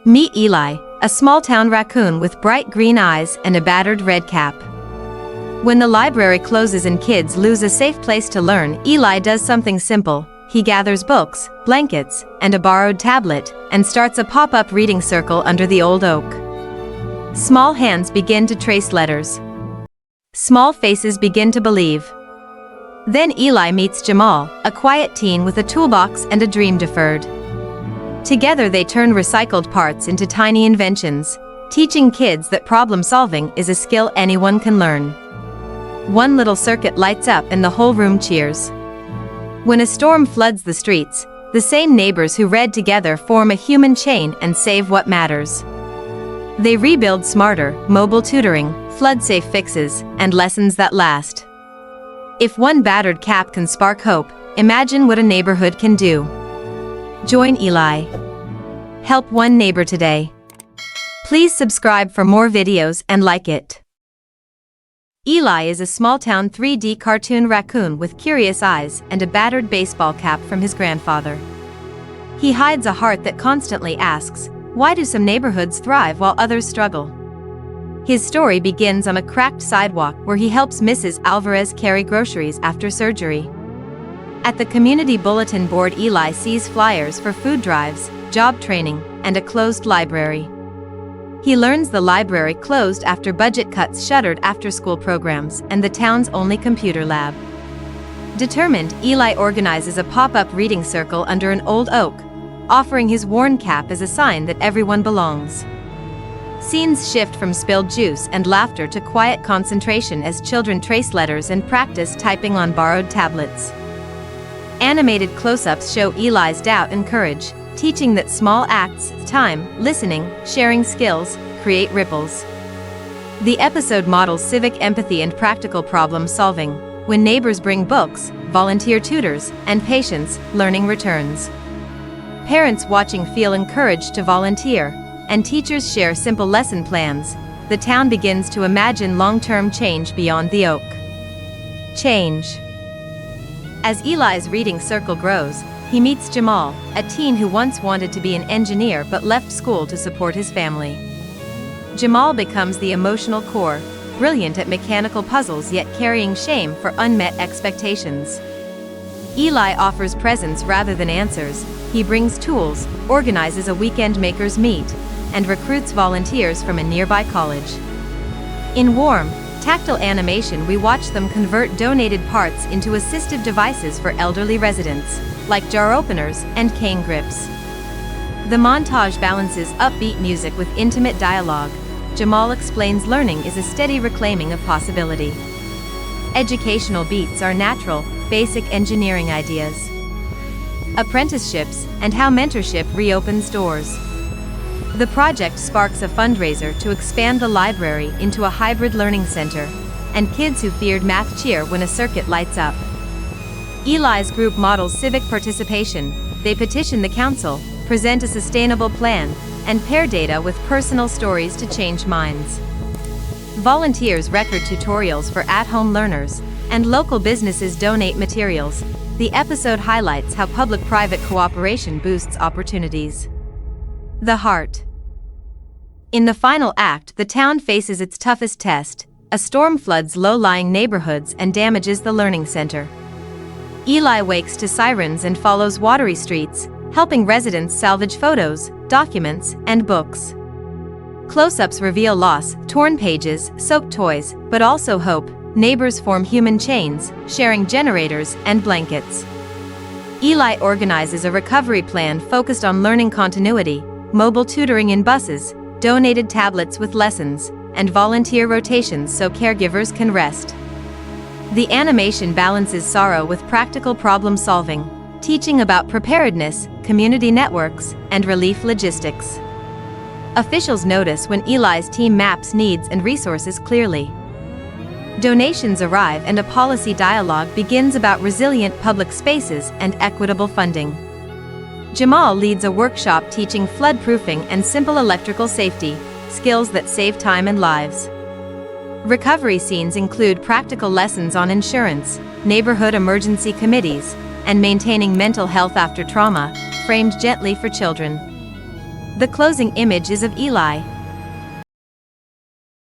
Meet Eli, a small-town raccoon with bright green eyes and a battered red cap. When the library closes and kids lose a safe place to learn, Eli does something simple. He gathers books, blankets, and a borrowed tablet, and starts a pop-up reading circle under the old oak. Small hands begin to trace letters. Small faces begin to believe. Then Eli meets Jamal, a quiet teen with a toolbox and a dream deferred. Together they turn recycled parts into tiny inventions, teaching kids that problem-solving is a skill anyone can learn. One little circuit lights up and the whole room cheers. When a storm floods the streets, the same neighbors who read together form a human chain and save what matters. They rebuild smarter, mobile tutoring, flood-safe fixes, and lessons that last. If one battered cap can spark hope, imagine what a neighborhood can do. Join Eli. Help one neighbor today. Please subscribe for more videos and like it. Eli is a small-town 3D cartoon raccoon with curious eyes and a battered baseball cap from his grandfather. He hides a heart that constantly asks, why do some neighborhoods thrive while others struggle? His story begins on a cracked sidewalk where he helps Mrs. Alvarez carry groceries after surgery. At the community bulletin board, Eli sees flyers for food drives, job training, and a closed library. He learns the library closed after budget cuts shuttered after-school programs and the town's only computer lab. Determined, Eli organizes a pop-up reading circle under an old oak, offering his worn cap as a sign that everyone belongs. Scenes shift from spilled juice and laughter to quiet concentration as children trace letters and practice typing on borrowed tablets. Animated close-ups show Eli's doubt and courage, teaching that small acts, time, listening, sharing skills, create ripples. The episode models civic empathy and practical problem-solving. When neighbors bring books, volunteer tutors, and patience, learning returns. Parents watching feel encouraged to volunteer, and teachers share simple lesson plans. The town begins to imagine long-term change beyond the oak. Change. As Eli's reading circle grows, he meets Jamal, a teen who once wanted to be an engineer but left school to support his family. Jamal becomes the emotional core, brilliant at mechanical puzzles yet carrying shame for unmet expectations. Eli offers presents rather than answers. He brings tools, organizes a weekend makers meet, and recruits volunteers from a nearby college. In warm, tactile animation, we watch them convert donated parts into assistive devices for elderly residents, like jar openers and cane grips. The montage balances upbeat music with intimate dialogue. Jamal explains learning is a steady reclaiming of possibility. Educational beats are natural, basic engineering ideas. Apprenticeships, and how mentorship reopens doors. The project sparks a fundraiser to expand the library into a hybrid learning center, and kids who feared math cheer when a circuit lights up. Eli's group models civic participation. They petition the council, present a sustainable plan, and pair data with personal stories to change minds. Volunteers record tutorials for at-home learners, and local businesses donate materials. The episode highlights how public-private cooperation boosts opportunities. The heart. In the final act, the town faces its toughest test. A storm floods low-lying neighborhoods and damages the learning center. Eli wakes to sirens and follows watery streets, helping residents salvage photos, documents, and books. Close-ups reveal loss, torn pages, soaked toys, but also hope. Neighbors form human chains, sharing generators and blankets. Eli organizes a recovery plan focused on learning continuity, mobile tutoring in buses, donated tablets with lessons, and volunteer rotations so caregivers can rest. The animation balances sorrow with practical problem-solving, teaching about preparedness, community networks, and relief logistics. Officials notice when Eli's team maps needs and resources clearly. Donations arrive and a policy dialogue begins about resilient public spaces and equitable funding. Jamal leads a workshop teaching flood-proofing and simple electrical safety, skills that save time and lives. Recovery scenes include practical lessons on insurance, neighborhood emergency committees, and maintaining mental health after trauma, framed gently for children. The closing image is of Eli.